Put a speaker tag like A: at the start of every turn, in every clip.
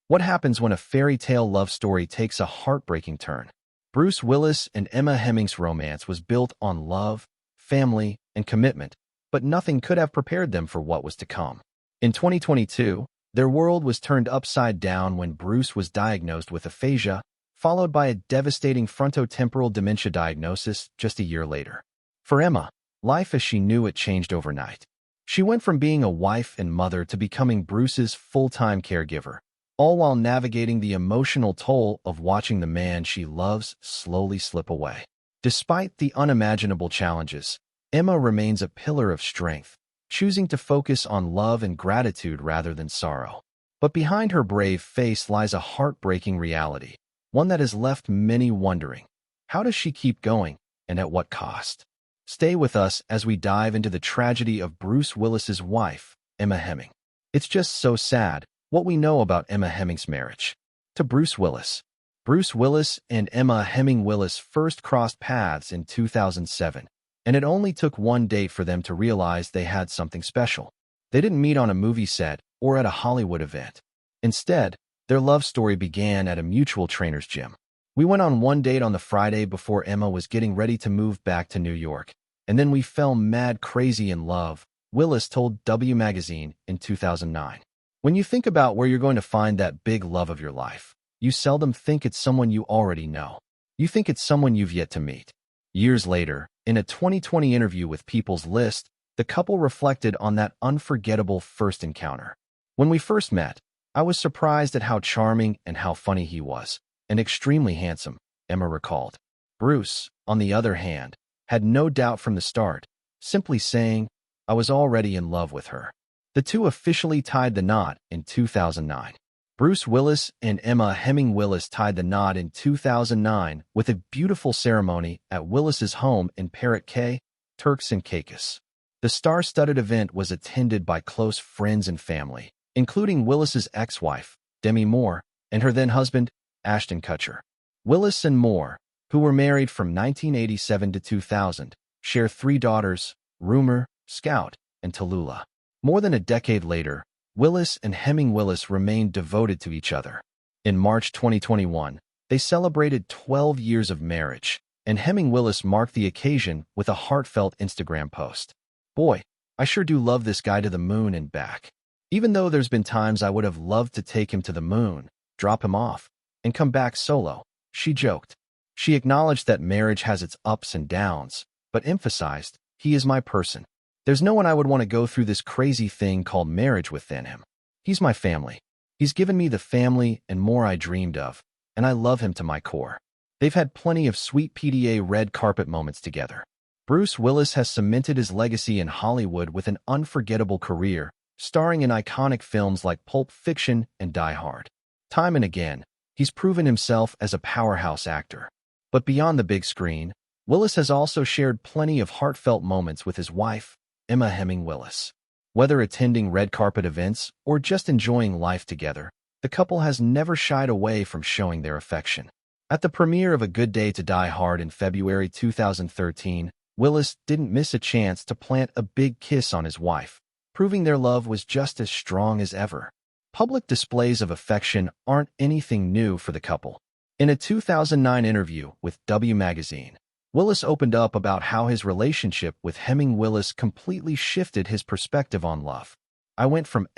A: What happens when a fairy tale love story takes a heartbreaking turn? Bruce Willis and Emma Hemming's romance was built on love, family, and commitment, but nothing could have prepared them for what was to come. In 2022, their world was turned upside down when Bruce was diagnosed with aphasia, followed by a devastating frontotemporal dementia diagnosis just a year later. For Emma, life as she knew it changed overnight. She went from being a wife and mother to becoming Bruce's full-time caregiver, all while navigating the emotional toll of watching the man she loves slowly slip away. Despite the unimaginable challenges, Emma remains a pillar of strength, choosing to focus on love and gratitude rather than sorrow. But behind her brave face lies a heartbreaking reality, one that has left many wondering, how does she keep going, and at what cost? Stay with us as we dive into the tragedy of Bruce Willis's wife, Emma Hemming. It's just so sad what we know about Emma Hemming's marriage to Bruce Willis. Bruce Willis and Emma Hemming Willis first crossed paths in 2007, and it only took one date for them to realize they had something special. They didn't meet on a movie set or at a Hollywood event. Instead, their love story began at a mutual trainer's gym. We went on one date on the Friday before Emma was getting ready to move back to New York, and then we fell mad crazy in love, Willis told W Magazine in 2009. When you think about where you're going to find that big love of your life, you seldom think it's someone you already know. You think it's someone you've yet to meet. Years later, in a 2020 interview with People's List, the couple reflected on that unforgettable first encounter. When we first met, I was surprised at how charming and how funny he was, and extremely handsome, Emma recalled. Bruce, on the other hand, had no doubt from the start, simply saying, I was already in love with her. The two officially tied the knot in 2009. Bruce Willis and Emma Hemming Willis tied the knot in 2009 with a beautiful ceremony at Willis's home in Parrot Cay, Turks and Caicos. The star-studded event was attended by close friends and family, including Willis's ex-wife, Demi Moore, and her then-husband, Ashton Kutcher. Willis and Moore, who were married from 1987 to 2000, share three daughters, Rumor, Scout, and Tallulah. More than a decade later, Willis and Hemming Willis remained devoted to each other. In March 2021, they celebrated 12 years of marriage, and Hemming Willis marked the occasion with a heartfelt Instagram post. Boy, I sure do love this guy to the moon and back. Even though there's been times I would have loved to take him to the moon, drop him off, and come back solo, she joked. She acknowledged that marriage has its ups and downs, but emphasized, he is my person. There's no one I would want to go through this crazy thing called marriage within him. He's my family. He's given me the family and more I dreamed of, and I love him to my core. They've had plenty of sweet PDA red carpet moments together. Bruce Willis has cemented his legacy in Hollywood with an unforgettable career, starring in iconic films like Pulp Fiction and Die Hard. Time and again, he's proven himself as a powerhouse actor. But beyond the big screen, Willis has also shared plenty of heartfelt moments with his wife, Emma Hemming Willis. Whether attending red carpet events or just enjoying life together, the couple has never shied away from showing their affection. At the premiere of A Good Day to Die Hard in February 2013, Willis didn't miss a chance to plant a big kiss on his wife, proving their love was just as strong as ever. Public displays of affection aren't anything new for the couple. In a 2009 interview with W Magazine, Willis opened up about how his relationship with Hemming Willis completely shifted his perspective on love. I went from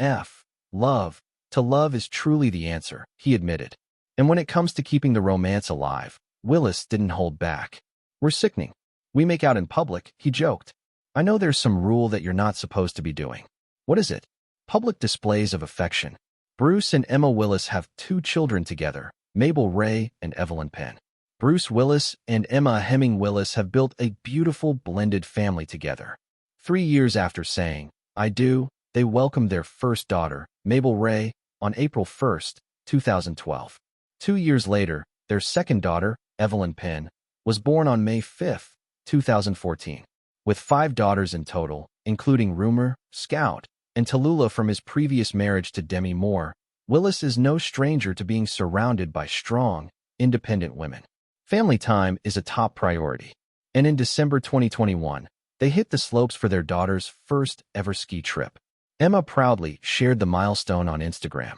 A: love, to love is truly the answer, he admitted. And when it comes to keeping the romance alive, Willis didn't hold back. We're sickening. We make out in public, he joked. I know there's some rule that you're not supposed to be doing. What is it? Public displays of affection. Bruce and Emma Willis have 2 children together, Mabel Ray and Evelyn Penn. Bruce Willis and Emma Hemming Willis have built a beautiful blended family together. 3 years after saying, I do, they welcomed their first daughter, Mabel Ray, on April 1, 2012. 2 years later, their second daughter, Evelyn Penn, was born on May 5, 2014. With 5 daughters in total, including Rumor, Scout, and Tallulah from his previous marriage to Demi Moore, Willis is no stranger to being surrounded by strong, independent women. Family time is a top priority, and in December 2021, they hit the slopes for their daughter's first ever ski trip. Emma proudly shared the milestone on Instagram,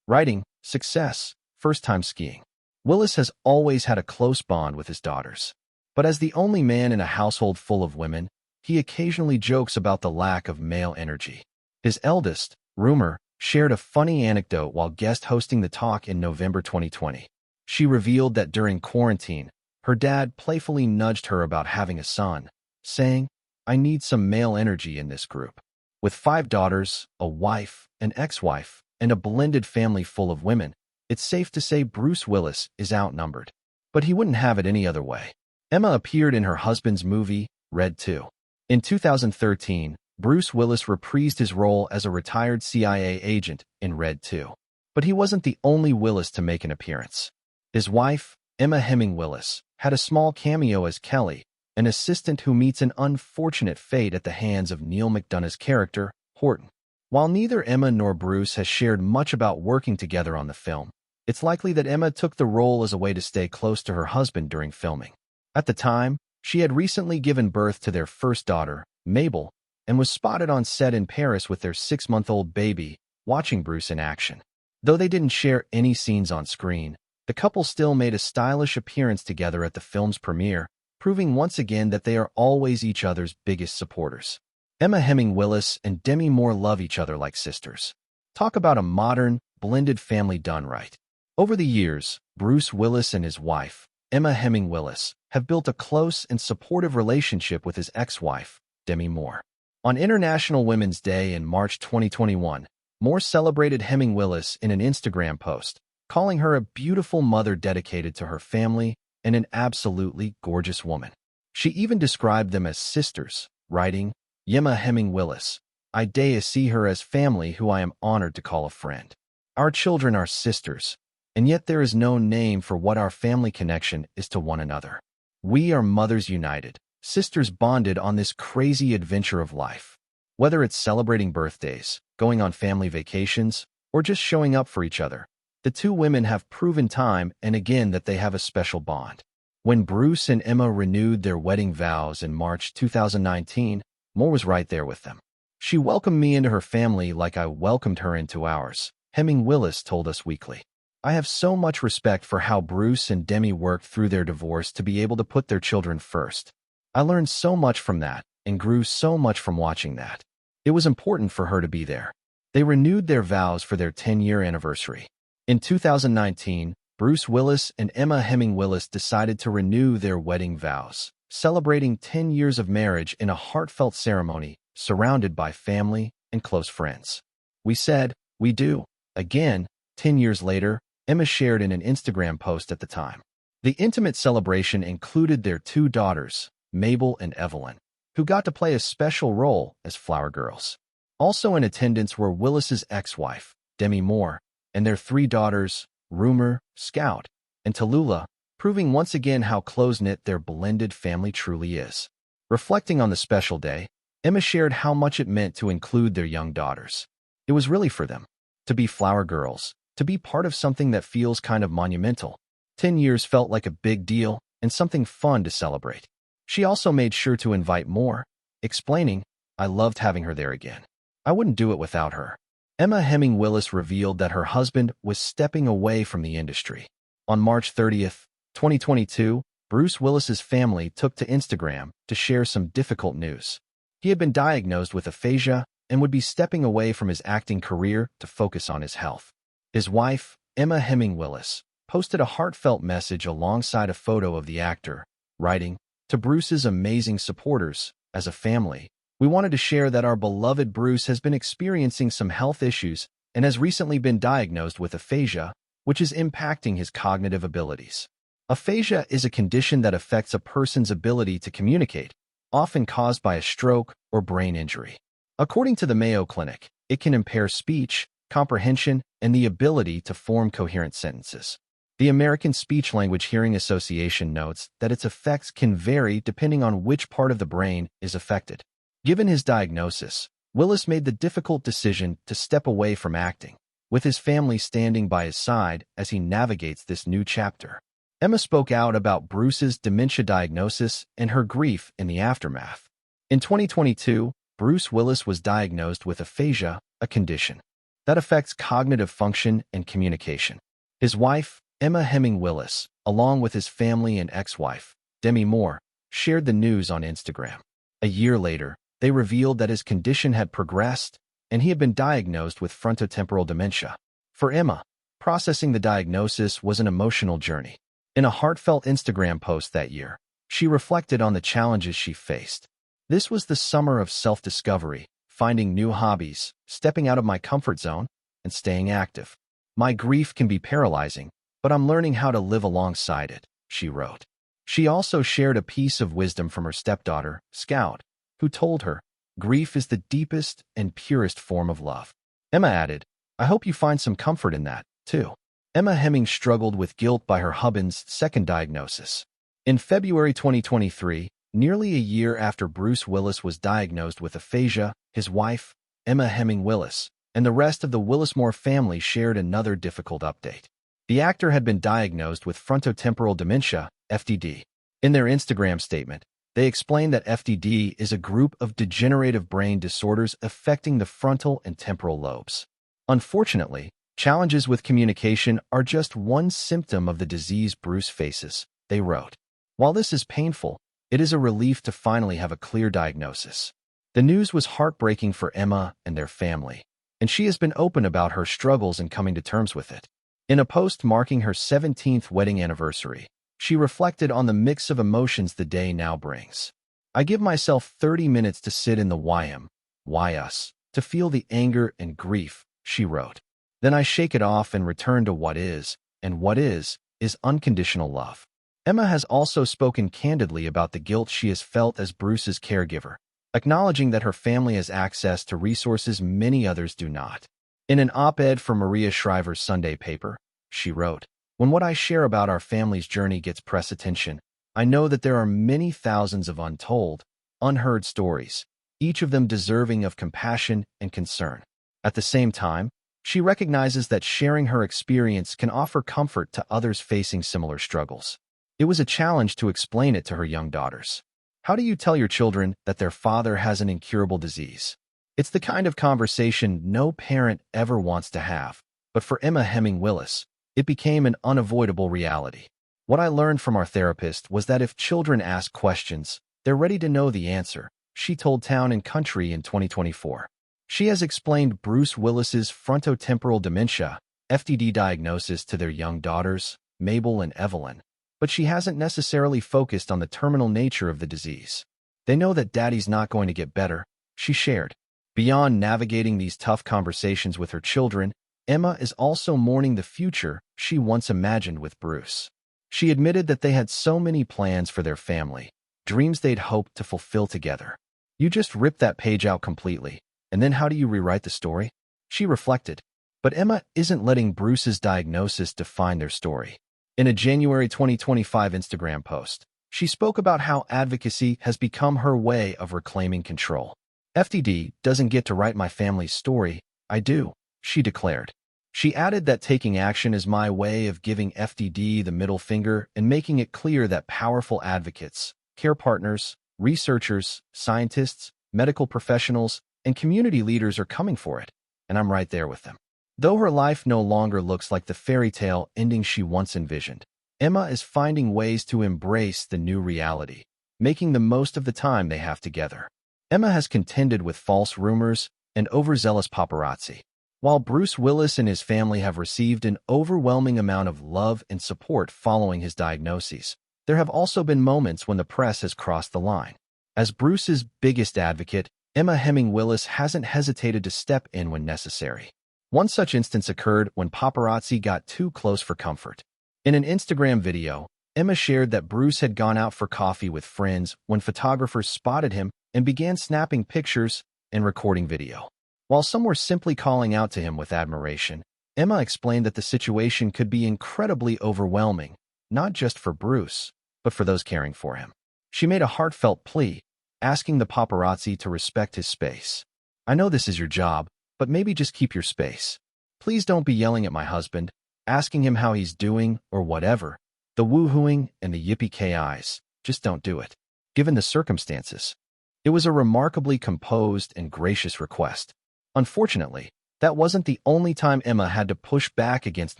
A: writing, success, first-time skiing. Willis has always had a close bond with his daughters. But as the only man in a household full of women, he occasionally jokes about the lack of male energy. His eldest, Rumor, shared a funny anecdote while guest hosting the talk in November 2020. She revealed that during quarantine, her dad playfully nudged her about having a son, saying, "I need some male energy in this group." With 5 daughters, a wife, an ex-wife, and a blended family full of women, it's safe to say Bruce Willis is outnumbered. But he wouldn't have it any other way. Emma appeared in her husband's movie, Red 2. In 2013, Bruce Willis reprised his role as a retired CIA agent in Red 2. But he wasn't the only Willis to make an appearance. His wife, Emma Hemming Willis, had a small cameo as Kelly, an assistant who meets an unfortunate fate at the hands of Neil McDonough's character, Horton. While neither Emma nor Bruce has shared much about working together on the film, it's likely that Emma took the role as a way to stay close to her husband during filming. At the time, she had recently given birth to their first daughter, Mabel, and was spotted on set in Paris with their 6-month-old baby, watching Bruce in action. Though they didn't share any scenes on screen, the couple still made a stylish appearance together at the film's premiere, proving once again that they are always each other's biggest supporters. Emma Hemming Willis and Demi Moore love each other like sisters. Talk about a modern, blended family done right. Over the years, Bruce Willis and his wife, Emma Hemming Willis, have built a close and supportive relationship with his ex-wife, Demi Moore. On International Women's Day in March 2021, Moore celebrated Hemming Willis in an Instagram post, calling her a beautiful mother dedicated to her family and an absolutely gorgeous woman. She even described them as sisters, writing, "Emma Hemming Willis, I dare see her as family who I am honored to call a friend. Our children are sisters, and yet there is no name for what our family connection is to one another. We are mothers united, sisters bonded on this crazy adventure of life. Whether it's celebrating birthdays, going on family vacations, or just showing up for each other, the two women have proven time and again that they have a special bond." When Bruce and Emma renewed their wedding vows in March 2019, Moore was right there with them. "She welcomed me into her family like I welcomed her into ours," Hemming Willis told Us Weekly. "I have so much respect for how Bruce and Demi worked through their divorce to be able to put their children first. I learned so much from that and grew so much from watching that. It was important for her to be there." They renewed their vows for their 10-year anniversary. In 2019, Bruce Willis and Emma Hemming Willis decided to renew their wedding vows, celebrating 10 years of marriage in a heartfelt ceremony surrounded by family and close friends. "We said, we do." Again, 10 years later, Emma shared in an Instagram post at the time. The intimate celebration included their 2 daughters, Mabel and Evelyn, who got to play a special role as flower girls. Also in attendance were Willis's ex-wife, Demi Moore, and their 3 daughters, Rumor, Scout, and Tallulah, proving once again how close-knit their blended family truly is. Reflecting on the special day, Emma shared how much it meant to include their young daughters. It was really for them. To be flower girls, to be part of something that feels kind of monumental. 10 years felt like a big deal and something fun to celebrate. She also made sure to invite more, explaining, "I loved having her there again. I wouldn't do it without her." Emma Hemming Willis revealed that her husband was stepping away from the industry. On March 30th, 2022, Bruce Willis's family took to Instagram to share some difficult news. He had been diagnosed with aphasia and would be stepping away from his acting career to focus on his health. His wife, Emma Hemming Willis, posted a heartfelt message alongside a photo of the actor, writing, "To Bruce's amazing supporters, as a family, we wanted to share that our beloved Bruce has been experiencing some health issues and has recently been diagnosed with aphasia, which is impacting his cognitive abilities." Aphasia is a condition that affects a person's ability to communicate, often caused by a stroke or brain injury. According to the Mayo Clinic, it can impair speech, comprehension, and the ability to form coherent sentences. The American Speech-Language Hearing Association notes that its effects can vary depending on which part of the brain is affected. Given his diagnosis, Willis made the difficult decision to step away from acting, with his family standing by his side as he navigates this new chapter. Emma spoke out about Bruce's dementia diagnosis and her grief in the aftermath. In 2022, Bruce Willis was diagnosed with aphasia, a condition that affects cognitive function and communication. His wife, Emma Hemming Willis, along with his family and ex-wife, Demi Moore, shared the news on Instagram. A year later, they revealed that his condition had progressed and he had been diagnosed with frontotemporal dementia. For Emma, processing the diagnosis was an emotional journey. In a heartfelt Instagram post that year, she reflected on the challenges she faced. "This was the summer of self-discovery, finding new hobbies, stepping out of my comfort zone, and staying active. My grief can be paralyzing, but I'm learning how to live alongside it," she wrote. She also shared a piece of wisdom from her stepdaughter, Scout, who told her, "Grief is the deepest and purest form of love." Emma added, "I hope you find some comfort in that, too." Emma Hemming struggled with guilt by her husband's second diagnosis. In February 2023, nearly a year after Bruce Willis was diagnosed with aphasia, his wife, Emma Hemming Willis, and the rest of the Willis-Moore family shared another difficult update. The actor had been diagnosed with frontotemporal dementia, FTD. In their Instagram statement, they explained that FTD is a group of degenerative brain disorders affecting the frontal and temporal lobes. Unfortunately, challenges with communication are just one symptom of the disease Bruce faces, they wrote. While this is painful, it is a relief to finally have a clear diagnosis. The news was heartbreaking for Emma and their family, and she has been open about her struggles in coming to terms with it. In a post marking her 17th wedding anniversary, she reflected on the mix of emotions the day now brings. "I give myself 30 minutes to sit in the why us, to feel the anger and grief," she wrote. "Then I shake it off and return to what is, and what is unconditional love." Emma has also spoken candidly about the guilt she has felt as Bruce's caregiver, acknowledging that her family has access to resources many others do not. In an op-ed for Maria Shriver's Sunday paper, she wrote, "When what I share about our family's journey gets press attention, I know that there are many thousands of untold, unheard stories, each of them deserving of compassion and concern." At the same time, she recognizes that sharing her experience can offer comfort to others facing similar struggles. It was a challenge to explain it to her young daughters. How do you tell your children that their father has an incurable disease? It's the kind of conversation no parent ever wants to have, but for Emma Hemming Willis, it became an unavoidable reality. "What I learned from our therapist was that if children ask questions, they're ready to know the answer," she told Town and Country in 2024. She has explained Bruce Willis's frontotemporal dementia, FTD diagnosis to their young daughters, Mabel and Evelyn, but she hasn't necessarily focused on the terminal nature of the disease. "They know that Daddy's not going to get better," she shared. Beyond navigating these tough conversations with her children, Emma is also mourning the future she once imagined with Bruce. She admitted that they had so many plans for their family, dreams they'd hoped to fulfill together. "You just rip that page out completely, and then how do you rewrite the story?" she reflected. But Emma isn't letting Bruce's diagnosis define their story. In a January 2025 Instagram post, she spoke about how advocacy has become her way of reclaiming control. "FTD doesn't get to write my family's story, I do," she declared. She added that taking action is my way of giving FTD the middle finger and making it clear that powerful advocates, care partners, researchers, scientists, medical professionals, and community leaders are coming for it, and I'm right there with them. Though her life no longer looks like the fairy tale ending she once envisioned, Emma is finding ways to embrace the new reality, making the most of the time they have together. Emma has contended with false rumors and overzealous paparazzi. While Bruce Willis and his family have received an overwhelming amount of love and support following his diagnoses, there have also been moments when the press has crossed the line. As Bruce's biggest advocate, Emma Hemming Willis hasn't hesitated to step in when necessary. One such instance occurred when paparazzi got too close for comfort. In an Instagram video, Emma shared that Bruce had gone out for coffee with friends when photographers spotted him and began snapping pictures and recording video. While some were simply calling out to him with admiration, Emma explained that the situation could be incredibly overwhelming, not just for Bruce, but for those caring for him. She made a heartfelt plea, asking the paparazzi to respect his space. "I know this is your job, but maybe just keep your space. Please don't be yelling at my husband, asking him how he's doing or whatever. The woohooing and the yippee-ki-yis, just don't do it, given the circumstances." It was a remarkably composed and gracious request. Unfortunately, That wasn't the only time Emma had to push back against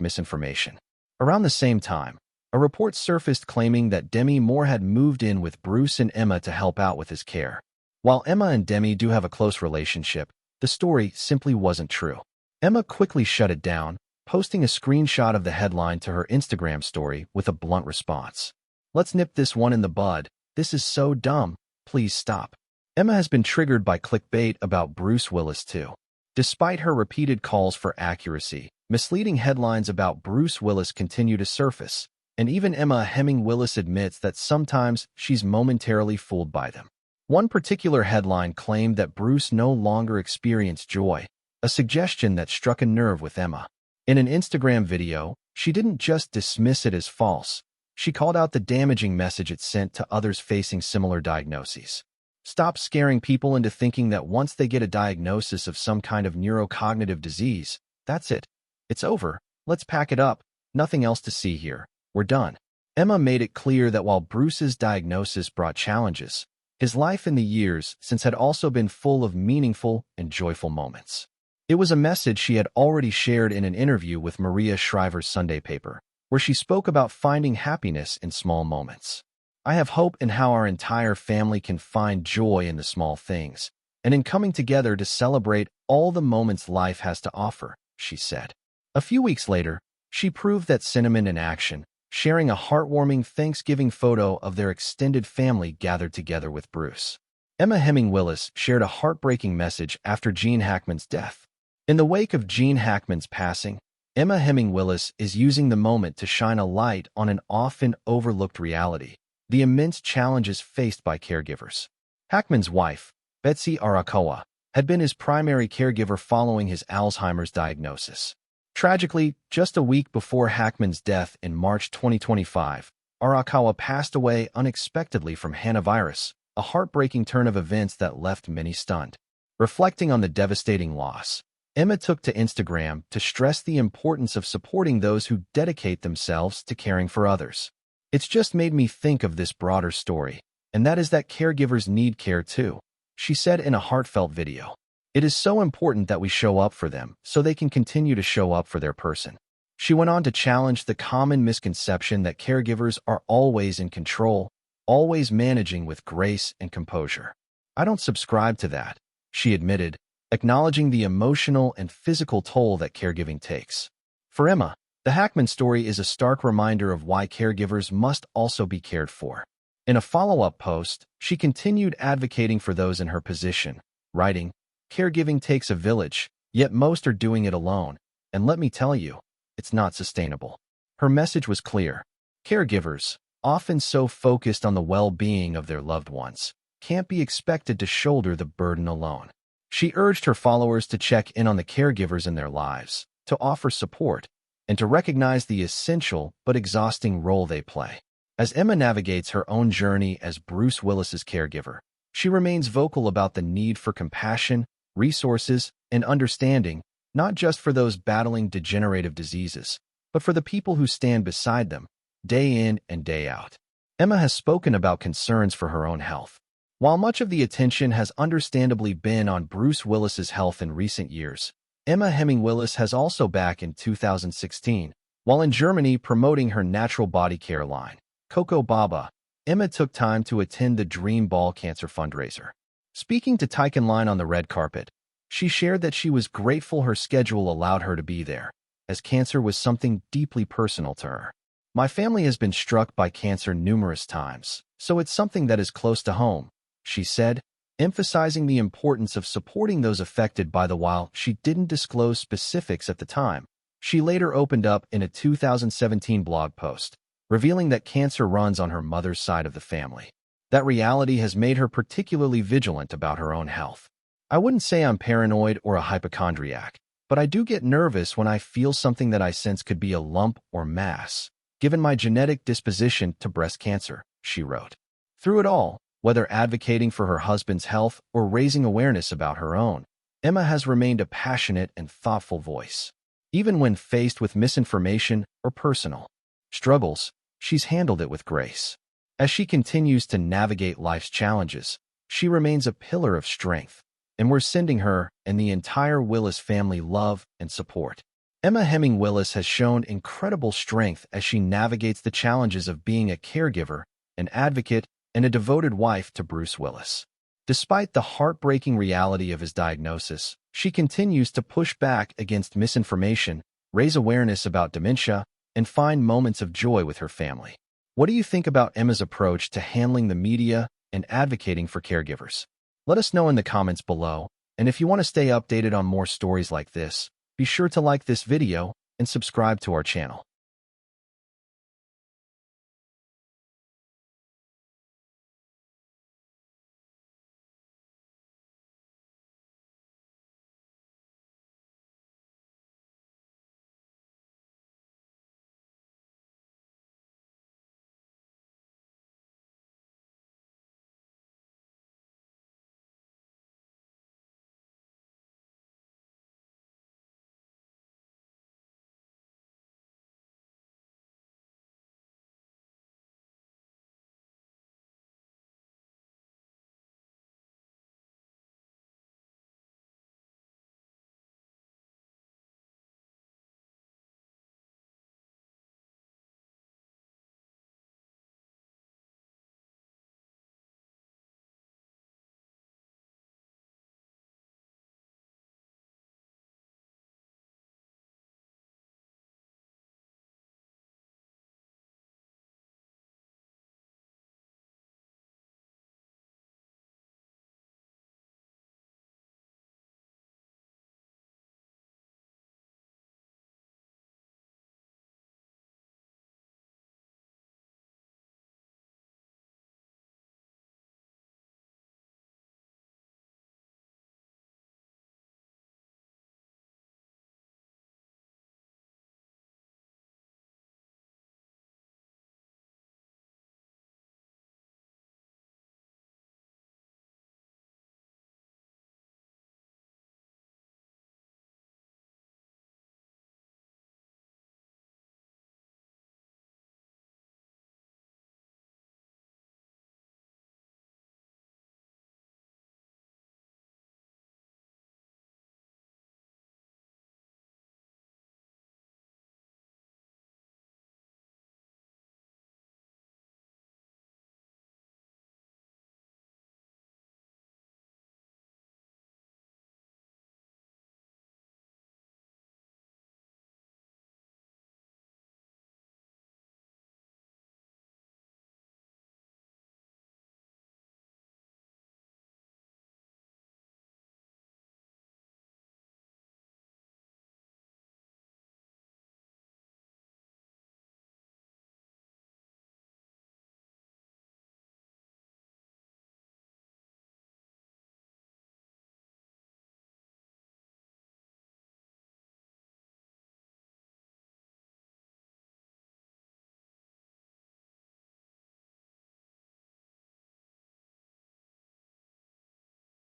A: misinformation. Around the same time, a report surfaced claiming that Demi Moore had moved in with Bruce and Emma to help out with his care. While Emma and Demi do have a close relationship, the story simply wasn't true. Emma quickly shut it down, posting a screenshot of the headline to her Instagram story with a blunt response. "Let's nip this one in the bud. This is so dumb. Please stop." Emma has been triggered by clickbait about Bruce Willis too. Despite her repeated calls for accuracy, misleading headlines about Bruce Willis continue to surface, and even Emma Hemming Willis admits that sometimes she's momentarily fooled by them. One particular headline claimed that Bruce no longer experienced joy, a suggestion that struck a nerve with Emma. In an Instagram video, she didn't just dismiss it as false. She called out the damaging message it sent to others facing similar diagnoses. "Stop scaring people into thinking that once they get a diagnosis of some kind of neurocognitive disease, that's it. It's over. Let's pack it up. Nothing else to see here. We're done." Emma made it clear that while Bruce's diagnosis brought challenges, his life in the years since had also been full of meaningful and joyful moments. It was a message she had already shared in an interview with Maria Shriver's Sunday paper, where she spoke about finding happiness in small moments. "I have hope in how our entire family can find joy in the small things, and in coming together to celebrate all the moments life has to offer," she said. A few weeks later, she proved that sentiment in action, sharing a heartwarming Thanksgiving photo of their extended family gathered together with Bruce. Emma Hemming Willis shared a heartbreaking message after Gene Hackman's death. In the wake of Gene Hackman's passing, Emma Hemming Willis is using the moment to shine a light on an often overlooked reality: the immense challenges faced by caregivers. Hackman's wife, Betsy Arakawa, had been his primary caregiver following his Alzheimer's diagnosis. Tragically, just a week before Hackman's death in March 2025, Arakawa passed away unexpectedly from hantavirus, a heartbreaking turn of events that left many stunned. Reflecting on the devastating loss, Emma took to Instagram to stress the importance of supporting those who dedicate themselves to caring for others. "It's just made me think of this broader story, and that is that caregivers need care too," she said in a heartfelt video. "It is so important that we show up for them so they can continue to show up for their person." She went on to challenge the common misconception that caregivers are always in control, always managing with grace and composure. "I don't subscribe to that," she admitted, acknowledging the emotional and physical toll that caregiving takes. For Emma, the Hackman story is a stark reminder of why caregivers must also be cared for. In a follow-up post, she continued advocating for those in her position, writing, "Caregiving takes a village, yet most are doing it alone, and let me tell you, it's not sustainable." Her message was clear. Caregivers, often so focused on the well-being of their loved ones, can't be expected to shoulder the burden alone. She urged her followers to check in on the caregivers in their lives, to offer support, and to recognize the essential but exhausting role they play. As Emma navigates her own journey as Bruce Willis's caregiver, she remains vocal about the need for compassion, resources, and understanding, not just for those battling degenerative diseases, but for the people who stand beside them, day in and day out. Emma has spoken about concerns for her own health. While much of the attention has understandably been on Bruce Willis's health in recent years, Emma Hemming Willis has also back in 2016, while in Germany promoting her natural body care line, Coco Baba, Emma took time to attend the Dream Ball Cancer fundraiser. Speaking to Tyken Line on the red carpet, she shared that she was grateful her schedule allowed her to be there, as cancer was something deeply personal to her. "My family has been struck by cancer numerous times, so it's something that is close to home," she said, emphasizing the importance of supporting those affected by the while she didn't disclose specifics at the time. She later opened up in a 2017 blog post, revealing that cancer runs on her mother's side of the family. That reality has made her particularly vigilant about her own health. "I wouldn't say I'm paranoid or a hypochondriac, but I do get nervous when I feel something that I sense could be a lump or mass, given my genetic disposition to breast cancer," she wrote. Through it all, whether advocating for her husband's health or raising awareness about her own, Emma has remained a passionate and thoughtful voice. Even when faced with misinformation or personal struggles, she's handled it with grace. As she continues to navigate life's challenges, she remains a pillar of strength, and we're sending her and the entire Willis family love and support. Emma Hemming Willis has shown incredible strength as she navigates the challenges of being a caregiver, an advocate, and a devoted wife to Bruce Willis. Despite the heartbreaking reality of his diagnosis, she continues to push back against misinformation, raise awareness about dementia, and find moments of joy with her family. What do you think about Emma's approach to handling the media and advocating for caregivers? Let us know in the comments below, and if you want to stay updated on more stories like this, be sure to like this video and subscribe to our channel.